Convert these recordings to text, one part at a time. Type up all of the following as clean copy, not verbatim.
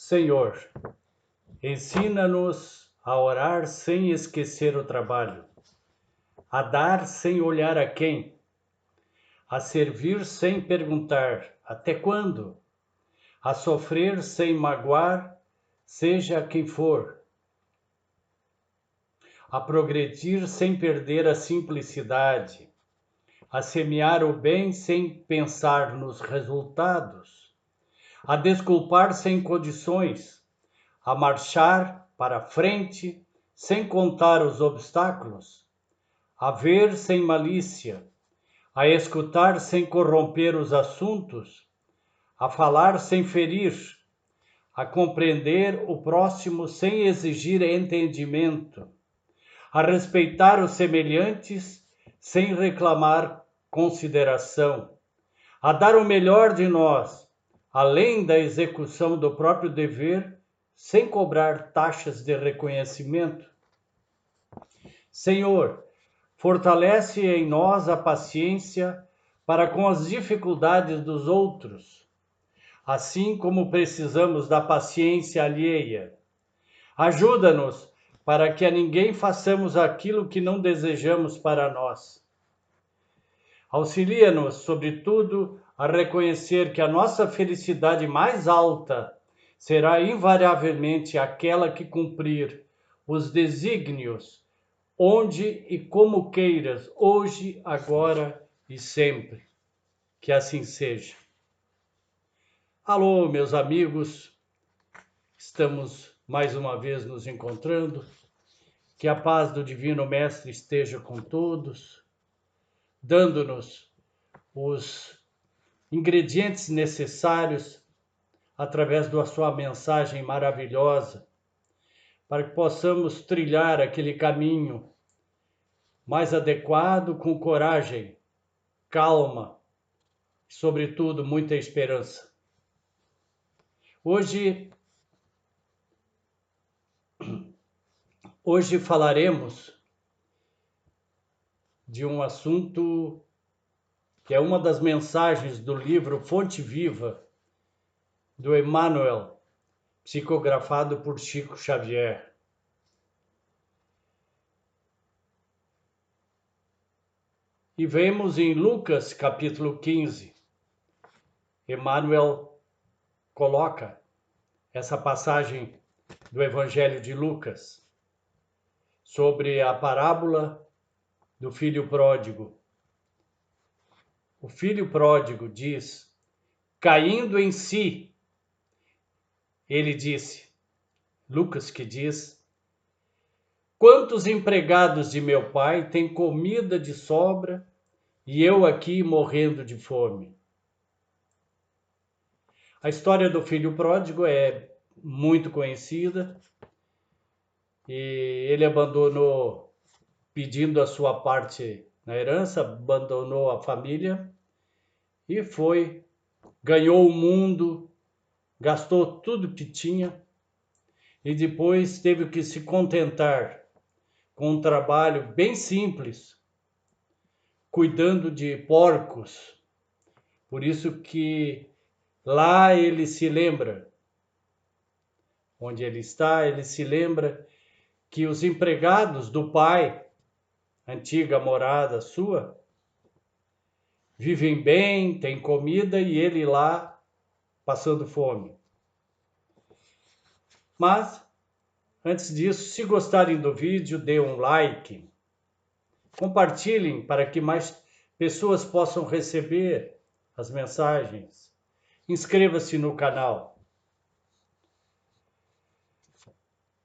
Senhor, ensina-nos a orar sem esquecer o trabalho, a dar sem olhar a quem, a servir sem perguntar até quando, a sofrer sem magoar, seja quem for, a progredir sem perder a simplicidade, a semear o bem sem pensar nos resultados, a desculpar sem condições, a marchar para frente sem contar os obstáculos, a ver sem malícia, a escutar sem corromper os assuntos, a falar sem ferir, a compreender o próximo sem exigir entendimento, a respeitar os semelhantes sem reclamar consideração, a dar o melhor de nós, além da execução do próprio dever, sem cobrar taxas de reconhecimento. Senhor, fortalece em nós a paciência para com as dificuldades dos outros, assim como precisamos da paciência alheia. Ajuda-nos para que a ninguém façamos aquilo que não desejamos para nós. Auxilia-nos, sobretudo, a reconhecer que a nossa felicidade mais alta será invariavelmente aquela que cumprir os desígnios, onde e como queiras, hoje, agora e sempre. Que assim seja. Alô, meus amigos, estamos mais uma vez nos encontrando. Que a paz do Divino Mestre esteja com todos, dando-nos os ingredientes necessários através da sua mensagem maravilhosa, para que possamos trilhar aquele caminho mais adequado, com coragem, calma, e, sobretudo, muita esperança. Hoje falaremos de um assunto que é uma das mensagens do livro Fonte Viva, do Emmanuel, psicografado por Chico Xavier. E vemos em Lucas, capítulo 15, Emmanuel coloca essa passagem do Evangelho de Lucas sobre a parábola do filho pródigo. O filho pródigo diz, caindo em si, ele disse, Lucas que diz, quantos empregados de meu pai têm comida de sobra e eu aqui morrendo de fome? A história do filho pródigo é muito conhecida e ele abandonou, pedindo a sua parte na herança, abandonou a família e ganhou o mundo, gastou tudo que tinha e depois teve que se contentar com um trabalho bem simples, cuidando de porcos. Por isso que lá ele se lembra, onde ele está, ele se lembra que os empregados do pai, antiga morada sua, vivem bem, têm comida e ele lá passando fome. Mas, antes disso, se gostarem do vídeo, dê um like, compartilhem para que mais pessoas possam receber as mensagens. Inscreva-se no canal.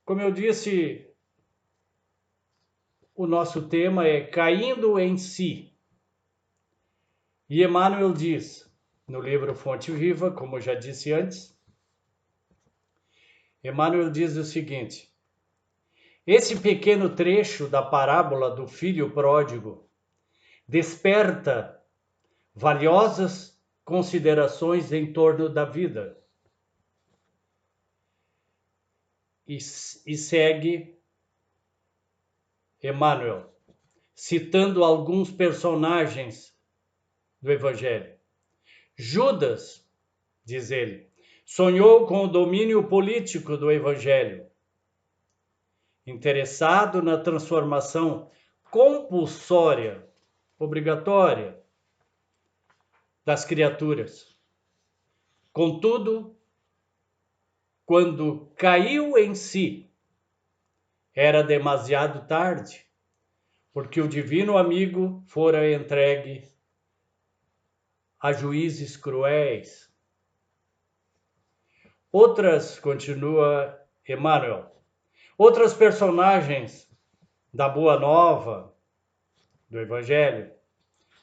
Como eu disse, o nosso tema é caindo em si. E Emmanuel diz, no livro Fonte Viva, como eu já disse antes, Emmanuel diz o seguinte, esse pequeno trecho da parábola do filho pródigo desperta valiosas considerações em torno da vida. E segue Emmanuel, citando alguns personagens do Evangelho. Judas, diz ele, Sonhou com o domínio político do Evangelho, interessado na transformação compulsória, obrigatória, das criaturas. Contudo, quando caiu em si, era demasiado tarde, porque o divino amigo fora entregue a juízes cruéis. Continua Emmanuel, outras personagens da Boa Nova, do Evangelho,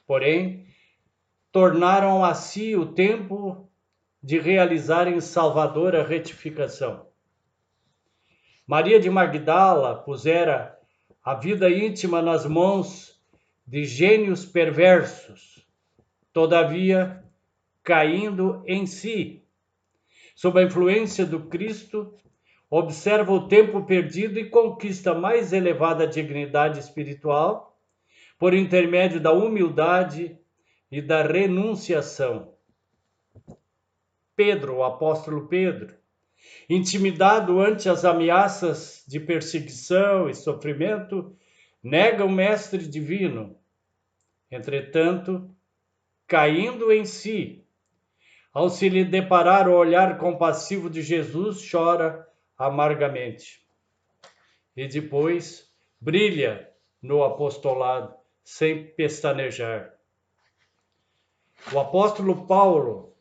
porém, tornaram a si o tempo de realizarem salvadora retificação. Maria de Magdala pusera a vida íntima nas mãos de gênios perversos, todavia, caindo em si, sob a influência do Cristo, observa o tempo perdido e conquista mais elevada dignidade espiritual por intermédio da humildade e da renunciação. Pedro, o apóstolo Pedro, intimidado ante as ameaças de perseguição e sofrimento, nega o Mestre Divino. Entretanto, caindo em si, ao se lhe deparar o olhar compassivo de Jesus, chora amargamente. E depois brilha no apostolado, sem pestanejar. O apóstolo Paulo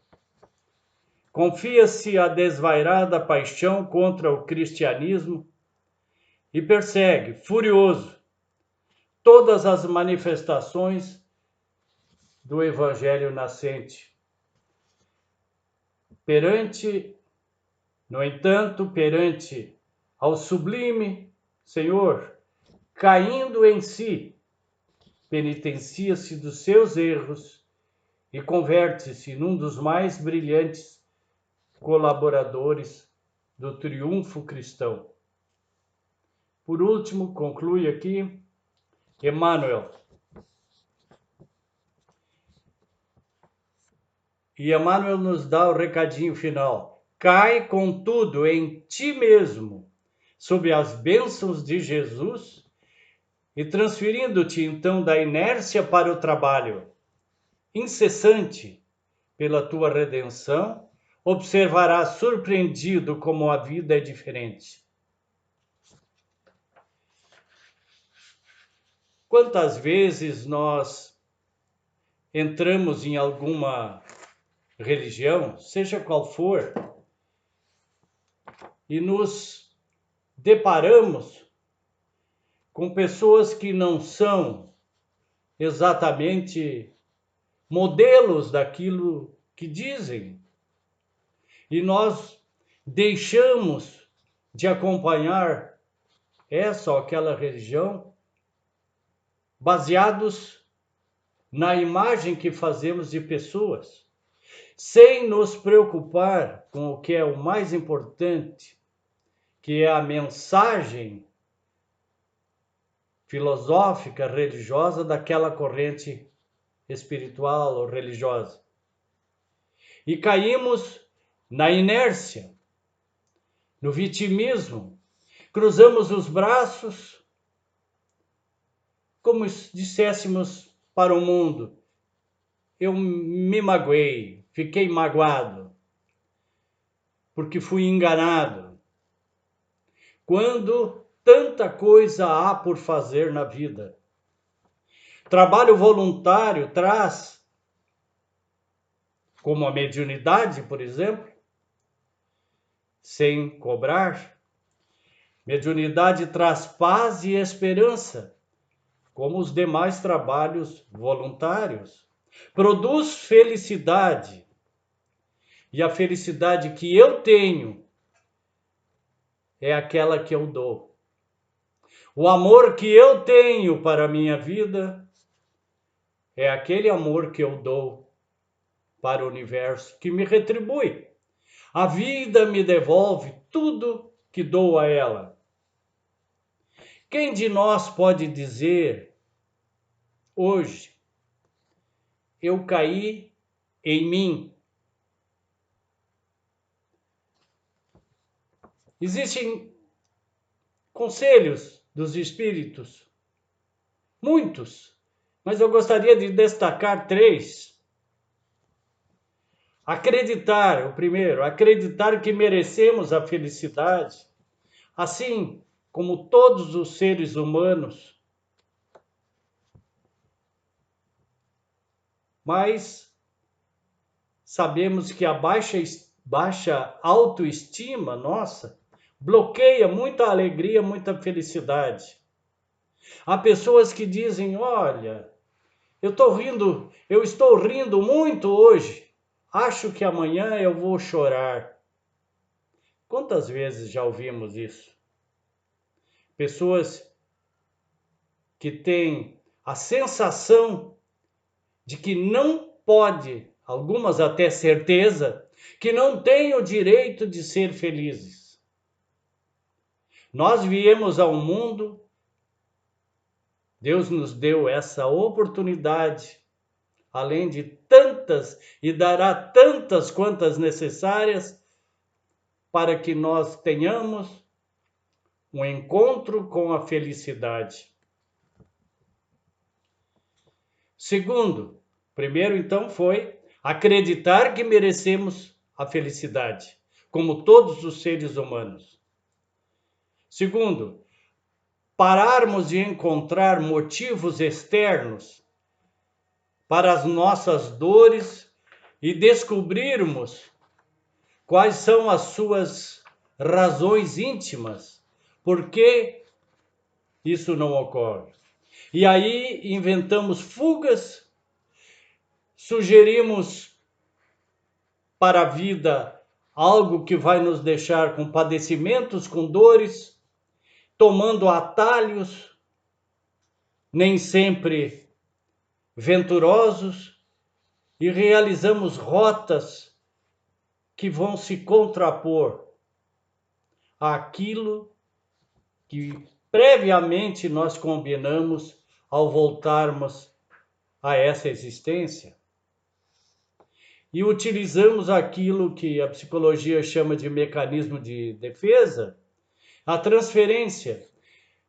confia-se à desvairada paixão contra o cristianismo e persegue, furioso, todas as manifestações do evangelho nascente. No entanto, perante ao sublime Senhor, caindo em si, penitencia-se dos seus erros e converte-se num dos mais brilhantes colaboradores do triunfo cristão. Por último, conclui aqui Emmanuel. E Emmanuel nos dá o recadinho final. Cai, contudo, em ti mesmo, sob as bênçãos de Jesus, e transferindo-te então da inércia para o trabalho incessante pela tua redenção, observarás surpreendido como a vida é diferente. Quantas vezes nós entramos em alguma religião, seja qual for, e nos deparamos com pessoas que não são exatamente modelos daquilo que dizem. E nós deixamos de acompanhar essa ou aquela religião baseados na imagem que fazemos de pessoas, sem nos preocupar com o que é o mais importante, que é a mensagem filosófica, religiosa daquela corrente espiritual ou religiosa. E caímos na inércia, no vitimismo, cruzamos os braços, como disséssemos para o mundo, eu me magoei, fiquei magoado, porque fui enganado. Quando tanta coisa há por fazer na vida. Trabalho voluntário traz, como a mediunidade, por exemplo, sem cobrar. Mediunidade traz paz e esperança, como os demais trabalhos voluntários. Produz felicidade. E a felicidade que eu tenho é aquela que eu dou. O amor que eu tenho para a minha vida é aquele amor que eu dou para o universo, que me retribui. A vida me devolve tudo que dou a ela. Quem de nós pode dizer hoje, eu caí em mim, Existem conselhos dos espíritos, muitos, mas eu gostaria de destacar 3. Acreditar, o primeiro, acreditar que merecemos a felicidade, assim como todos os seres humanos. Mas sabemos que a baixa autoestima nossa bloqueia muita alegria, muita felicidade. Há pessoas que dizem: olha, eu estou rindo muito hoje. Acho que amanhã eu vou chorar. Quantas vezes já ouvimos isso? Pessoas que têm a sensação de que não pode, algumas até certeza, que não têm o direito de ser felizes. Nós viemos ao mundo, Deus nos deu essa oportunidade, além de tantas, e dará tantas quantas necessárias, para que nós tenhamos um encontro com a felicidade. Segundo, primeiro então foi acreditar que merecemos a felicidade, como todos os seres humanos. Segundo, pararmos de encontrar motivos externos para as nossas dores e descobrirmos quais são as suas razões íntimas, por que isso não ocorre. E aí inventamos fugas, sugerimos para a vida algo que vai nos deixar com padecimentos, com dores, tomando atalhos, nem sempre venturosos, e realizamos rotas que vão se contrapor àquilo que previamente nós combinamos ao voltarmos a essa existência. E utilizamos aquilo que a psicologia chama de mecanismo de defesa, a transferência.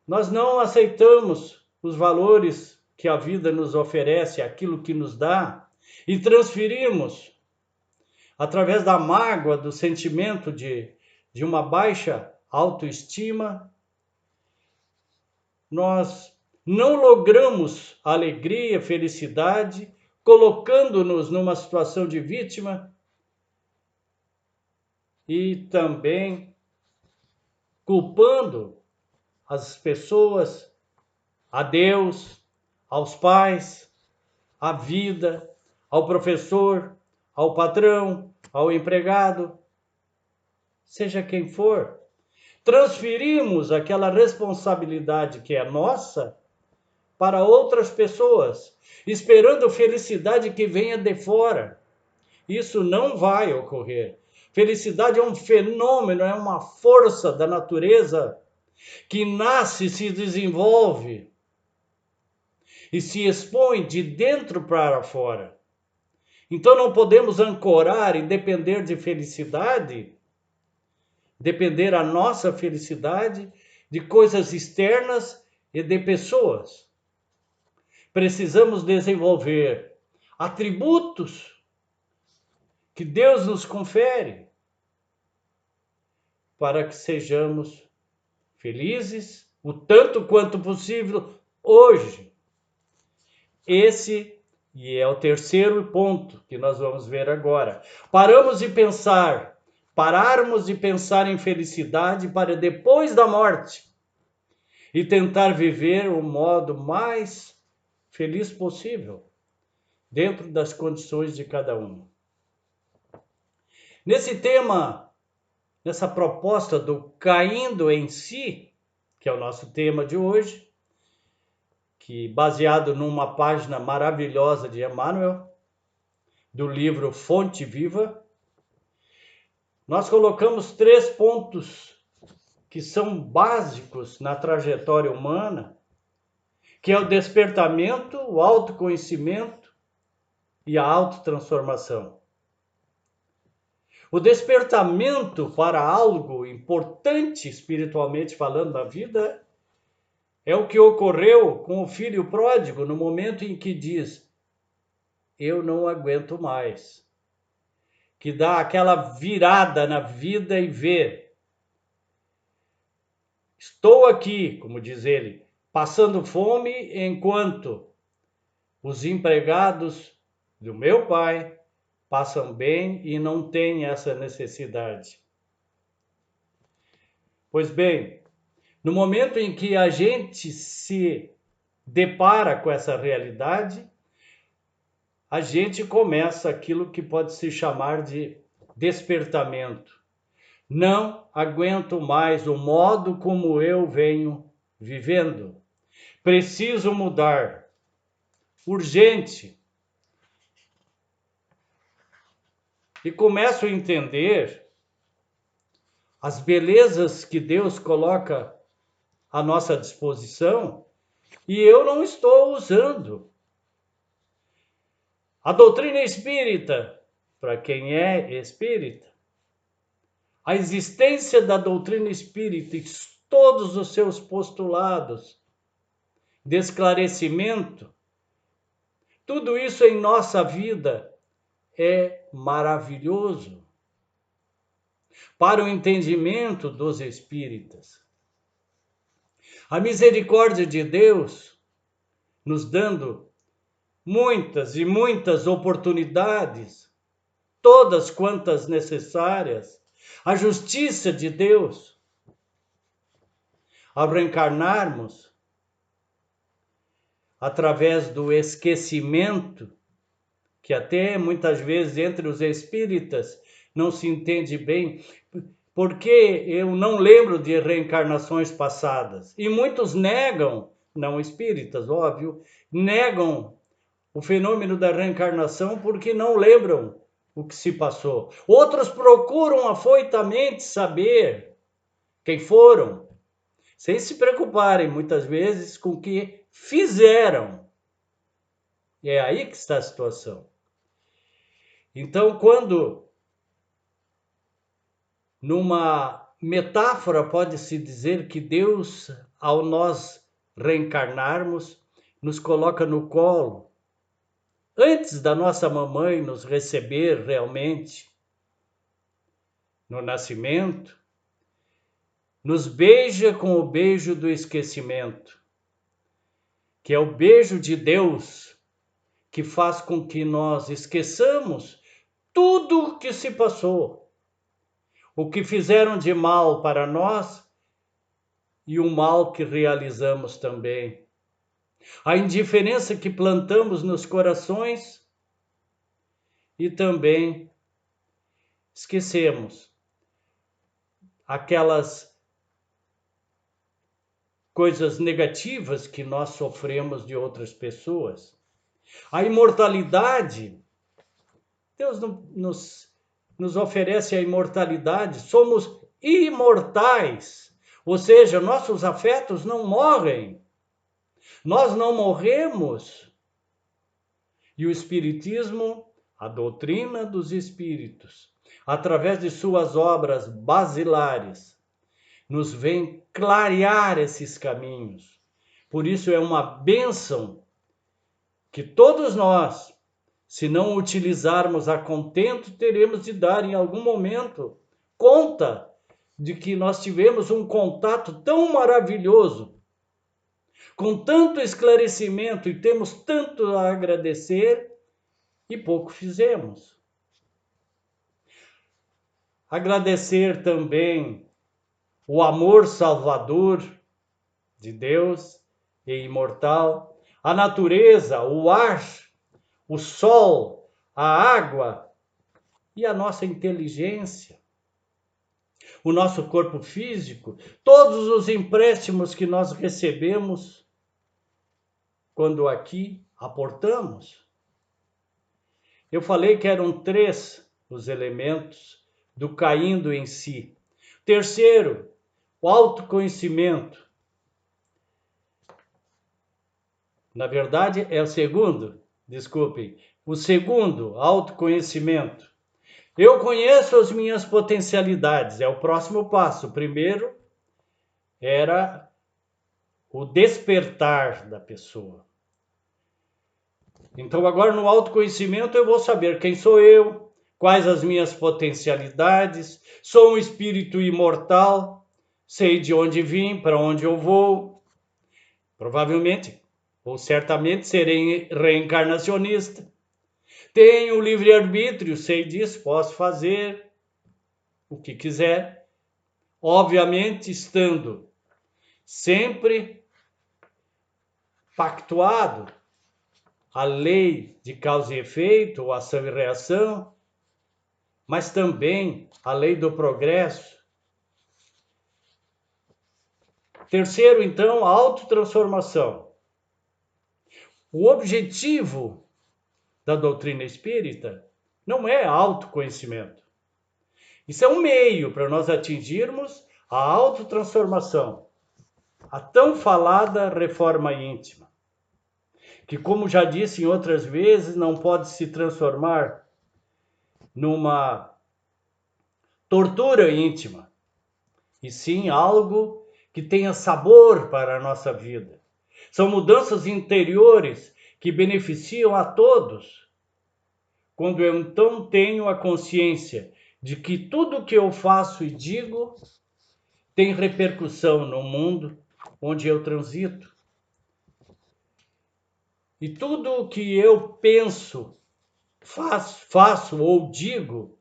Nós não aceitamos os valores que a vida nos oferece, aquilo que nos dá, e transferimos através da mágoa, do sentimento de uma baixa autoestima. Nós não logramos alegria, felicidade, colocando-nos numa situação de vítima e também culpando as pessoas, a Deus, aos pais, à vida, ao professor, ao patrão, ao empregado, seja quem for. Transferimos aquela responsabilidade que é nossa para outras pessoas, esperando felicidade que venha de fora. Isso não vai ocorrer. Felicidade é um fenômeno, é uma força da natureza que nasce, se desenvolve e se expõe de dentro para fora. Então não podemos ancorar e depender de felicidade, depender a nossa felicidade de coisas externas e de pessoas. Precisamos desenvolver atributos que Deus nos confere para que sejamos felizes o tanto quanto possível hoje. Esse é o terceiro ponto que nós vamos ver agora. Pararmos de pensar em felicidade para depois da morte e tentar viver o modo mais feliz possível, dentro das condições de cada um. Nesse tema, nessa proposta do caindo em si, que é o nosso tema de hoje, que baseado numa página maravilhosa de Emmanuel, do livro Fonte Viva, nós colocamos 3 pontos que são básicos na trajetória humana, que é o despertamento, o autoconhecimento e a autotransformação. O despertamento para algo importante espiritualmente falando na vida é o que ocorreu com o filho pródigo no momento em que diz: eu não aguento mais. Que dá aquela virada na vida e vê: estou aqui, como diz ele, passando fome enquanto os empregados do meu pai passam bem e não têm essa necessidade. Pois bem, no momento em que a gente se depara com essa realidade, a gente começa aquilo que pode se chamar de despertamento. Não aguento mais o modo como eu venho vivendo. Preciso mudar. Urgente. E começo a entender as belezas que Deus coloca à nossa disposição e eu não estou usando. A doutrina espírita, para quem é espírita, a existência da doutrina espírita e todos os seus postulados de esclarecimento, tudo isso em nossa vida é maravilhoso para o entendimento dos espíritas. A misericórdia de Deus nos dando muitas e muitas oportunidades, todas quantas necessárias, a justiça de Deus, ao reencarnarmos através do esquecimento, que até muitas vezes entre os espíritas não se entende bem, porque eu não lembro de reencarnações passadas. E muitos negam, não espíritas, óbvio, negam o fenômeno da reencarnação porque não lembram o que se passou. Outros procuram afoitamente saber quem foram, sem se preocuparem muitas vezes com o que fizeram. É aí que está a situação. Então, quando numa metáfora pode-se dizer que Deus, ao nós reencarnarmos, nos coloca no colo, antes da nossa mamãe nos receber realmente no nascimento, nos beija com o beijo do esquecimento, que é o beijo de Deus, que faz com que nós esqueçamos tudo o que se passou, o que fizeram de mal para nós e o mal que realizamos também. A indiferença que plantamos nos corações e também esquecemos aquelas coisas negativas que nós sofremos de outras pessoas. A imortalidade, Deus nos oferece a imortalidade, somos imortais, ou seja, nossos afetos não morrem, nós não morremos. E o Espiritismo, a doutrina dos Espíritos, através de suas obras basilares, nos vem clarear esses caminhos. Por isso é uma bênção que todos nós, se não utilizarmos a contento, teremos de dar em algum momento conta de que nós tivemos um contato tão maravilhoso, com tanto esclarecimento e temos tanto a agradecer e pouco fizemos. Agradecer também o amor salvador de Deus e imortal, a natureza, o ar, o sol, a água e a nossa inteligência, o nosso corpo físico, todos os empréstimos que nós recebemos quando aqui aportamos. Eu falei que eram 3 os elementos do caindo em si. Terceiro, o autoconhecimento. Na verdade, é o segundo, desculpem. O segundo, autoconhecimento, Eu conheço as minhas potencialidades, é o próximo passo. O primeiro era o despertar da pessoa. Então, agora no autoconhecimento eu vou saber quem sou eu, quais as minhas potencialidades, sou um espírito imortal, sei de onde vim, para onde eu vou. Provavelmente, ou certamente, serei reencarnacionista. Tenho livre-arbítrio, sei disso, posso fazer o que quiser. Obviamente, estando sempre pactuado a lei de causa e efeito, ou ação e reação, mas também a lei do progresso. Terceiro, então, a autotransformação. O objetivo da doutrina espírita não é autoconhecimento. Isso é um meio para nós atingirmos a autotransformação, a tão falada reforma íntima, que, como já disse em outras vezes, não pode se transformar numa tortura íntima, e sim algo que tenha sabor para a nossa vida. São mudanças interiores que beneficiam a todos. Quando eu então tenho a consciência de que tudo que eu faço e digo tem repercussão no mundo onde eu transito. E tudo o que eu penso, faço ou digo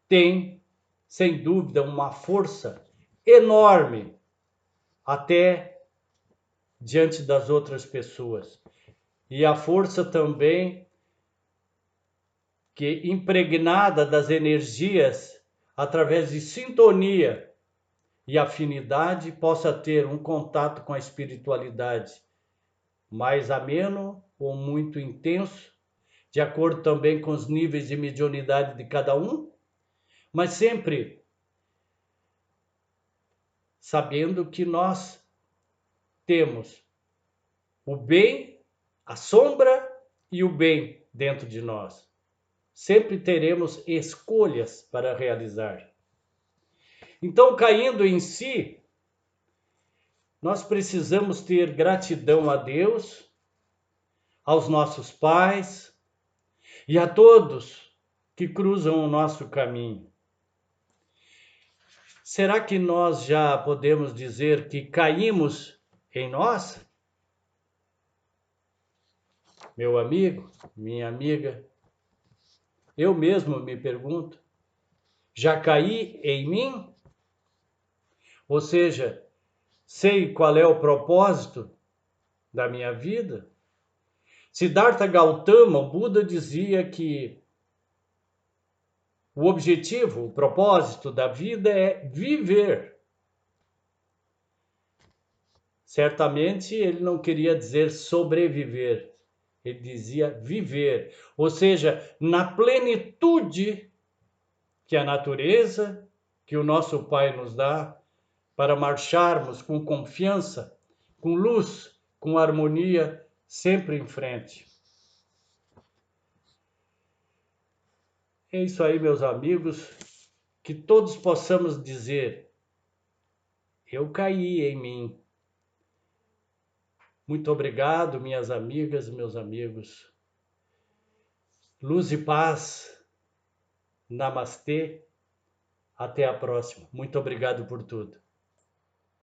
tem, sem dúvida, uma força enorme até diante das outras pessoas. E a força também que, impregnada das energias, através de sintonia e afinidade, possa ter um contato com a espiritualidade mais ameno ou muito intenso, de acordo também com os níveis de mediunidade de cada um, mas sempre sabendo que nós temos o bem, a sombra e o bem dentro de nós. Sempre teremos escolhas para realizar. Então, caindo em si, nós precisamos ter gratidão a Deus, aos nossos pais e a todos que cruzam o nosso caminho. Será que nós já podemos dizer que caímos em nós? Meu amigo, minha amiga, eu mesmo me pergunto, já caí em mim? Ou seja, sei qual é o propósito da minha vida? Siddhartha Gautama, o Buda, dizia que o objetivo, o propósito da vida é viver. Certamente ele não queria dizer sobreviver, ele dizia viver, ou seja, na plenitude que a natureza, que o nosso Pai nos dá, para marcharmos com confiança, com luz, com harmonia, sempre em frente. É isso aí, meus amigos, que todos possamos dizer: eu caí em mim. Muito obrigado, minhas amigas, meus amigos. Luz e paz. Namastê. Até a próxima. Muito obrigado por tudo.